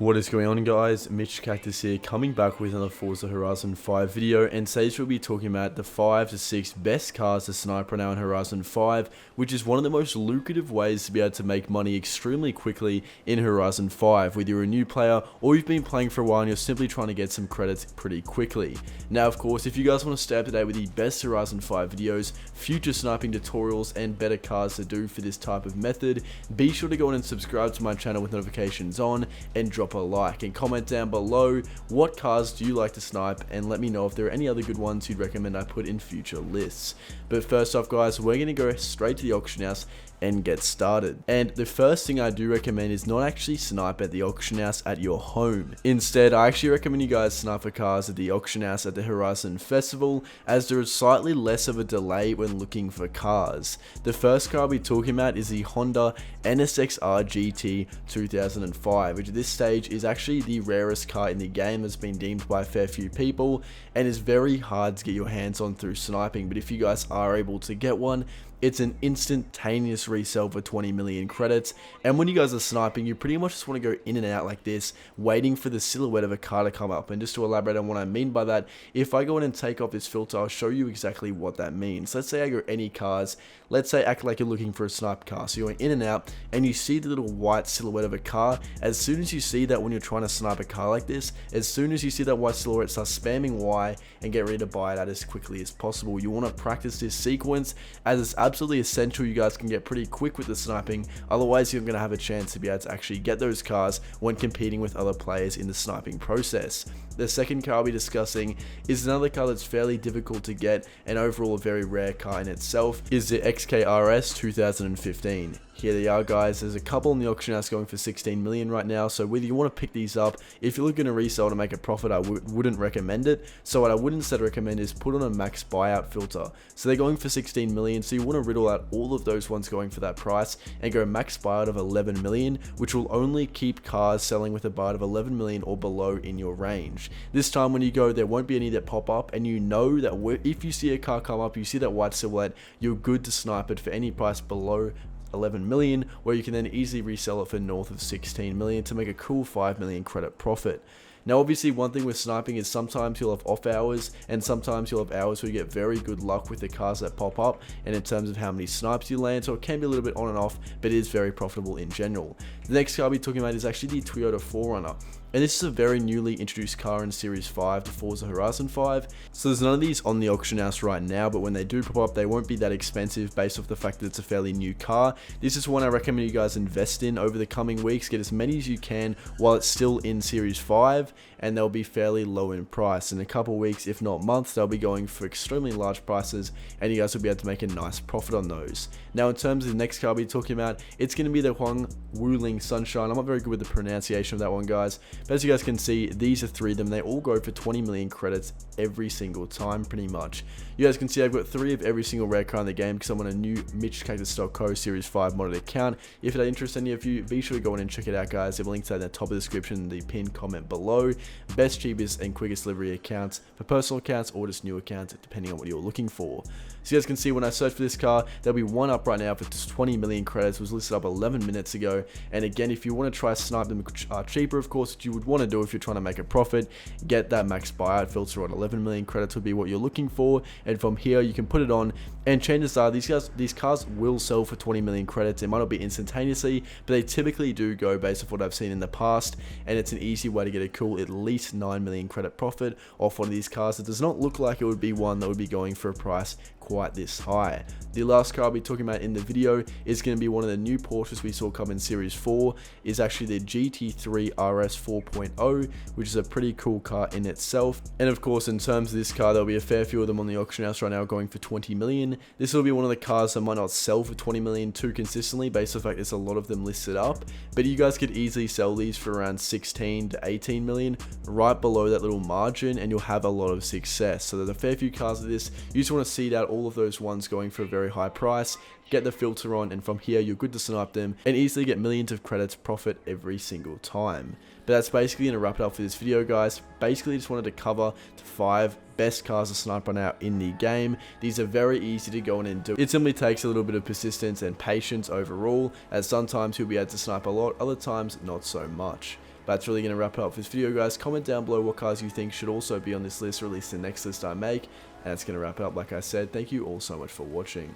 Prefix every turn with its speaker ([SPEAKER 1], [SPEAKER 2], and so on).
[SPEAKER 1] What is going on, guys? MitchCactus here, coming back with another Forza Horizon 5 video, and today we'll be talking about the 5 to 6 best cars to snipe right now in Horizon 5, which is one of the most lucrative ways to be able to make money extremely quickly in Horizon 5, whether you're a new player or you've been playing for a while and you're simply trying to get some credits pretty quickly. Now, of course, if you guys want to stay up to date with the best Horizon 5 videos, future sniping tutorials, and better cars to do for this type of method, be sure to go on and subscribe to my channel with notifications on, and drop a like and comment down below what cars do you like to snipe, and let me know if there are any other good ones you'd recommend I put in future lists. But first off, guys, we're going to go straight to the auction house and get started. And the first thing I do recommend is not actually snipe at the auction house at your home. Instead, I actually recommend you guys snipe for cars at the auction house at the Horizon Festival, as there is slightly less of a delay when looking for cars. The first car I'll be talking about is the Honda NSX-R GT 2005, which at this stage is actually the rarest car in the game, that's been deemed by a fair few people, and is very hard to get your hands on through sniping. But if you guys are able to get one, it's an instantaneous resell for 20 million credits, and when you guys are sniping, you pretty much just want to go in and out like this, waiting for the silhouette of a car to come up. And just to elaborate on what I mean by that, if I go in and take off this filter, I'll show you exactly what that means. Let's say I go any cars, let's say act like you're looking for a snipe car, so you're going in and out, and you see the little white silhouette of a car. As soon as you see that when you're trying to snipe a car like this, as soon as you see that white silhouette, start spamming Y and get ready to buy it out as quickly as possible. You want to practice this sequence, as it's absolutely essential. You guys can get pretty quick with the sniping, otherwise you're going to have a chance to be able to actually get those cars when competing with other players in the sniping process. The second car I'll be discussing is another car that's fairly difficult to get, and overall a very rare car in itself, is the XKRS 2015. Here they are, guys. There's a couple in the auction house going for 16 million right now, so whether you want to pick these up, if you're looking to resell to make a profit, I wouldn't recommend it. So what I would instead recommend is put on a max buyout filter. So they're going for 16 million, so you want to riddle out all of those ones going for that price and go max buyout of 11 million, which will only keep cars selling with a buyout of 11 million or below in your range. This time when you go, there won't be any that pop up, and you know that if you see a car come up, you see that white silhouette, you're good to snipe it for any price below 11 million, where you can then easily resell it for north of 16 million to make a cool 5 million credit profit. Now, obviously, one thing with sniping is sometimes you'll have off hours, and sometimes you'll have hours where you get very good luck with the cars that pop up, and in terms of how many snipes you land, so it can be a little bit on and off, but it is very profitable in general. The next car I'll be talking about is actually the Toyota 4Runner. And this is a very newly introduced car in Series 5 to Forza Horizon 5. So there's none of these on the auction house right now, but when they do pop up, they won't be that expensive based off the fact that it's a fairly new car. This is one I recommend you guys invest in over the coming weeks. Get as many as you can while it's still in Series 5, and they'll be fairly low in price. In a couple weeks, if not months, they'll be going for extremely large prices, and you guys will be able to make a nice profit on those. Now, in terms of the next car I'll be talking about, it's going to be the Huang Wuling Sunshine. I'm not very good with the pronunciation of that one, guys. But as you guys can see, these are three of them. They all go for 20 million credits every single time, pretty much. You guys can see I've got 3 of every single rare car in the game because I'm on a new MitchCactus.co Series 5 modded account. If that interests any of you, be sure to go in and check it out, guys. There are links at the top of the description, the pinned comment below. Best, cheapest, and quickest delivery accounts for personal accounts or just new accounts, depending on what you're looking for. So you guys can see when I search for this car, there'll be one up right now for just 20 million credits. It was listed up 11 minutes ago. And again, if you want to try snipe them cheaper, of course, what you would want to do if you're trying to make a profit, get that max buyout filter on 11 million credits would be what you're looking for. And from here, you can put it on, and chances are these cars will sell for 20 million credits. It might not be instantaneously, but they typically do go based off what I've seen in the past. And it's an easy way to get a cool at least 9 million credit profit off one of these cars. It does not look like it would be one that would be going for a price quite this high. The last car I'll be talking about in the video is going to be one of the new Porsches we saw come in Series 4, is actually the GT3 RS 4.0, which is a pretty cool car in itself. And of course, in terms of this car, there'll be a fair few of them on the auction house right now going for 20 million. This will be one of the cars that might not sell for 20 million too consistently, based on the fact there's a lot of them listed up, but you guys could easily sell these for around 16 to 18 million, right below that little margin, and you'll have a lot of success. So there's a fair few cars of this. You just want to seed out all of those ones going for a very high price, get the filter on, and from here you're good to snipe them and easily get millions of credits profit every single time. But that's basically going to wrap it up for this video, guys. Basically just wanted to cover the 5 best cars to snipe right now in the game. These are very easy to go in and do. It simply takes a little bit of persistence and patience overall, as sometimes you'll be able to snipe a lot, other times not so much. But that's really going to wrap up this video, guys. Comment down below what cars you think should also be on this list, or at least the next list I make. And that's going to wrap it up. Like I said, thank you all so much for watching.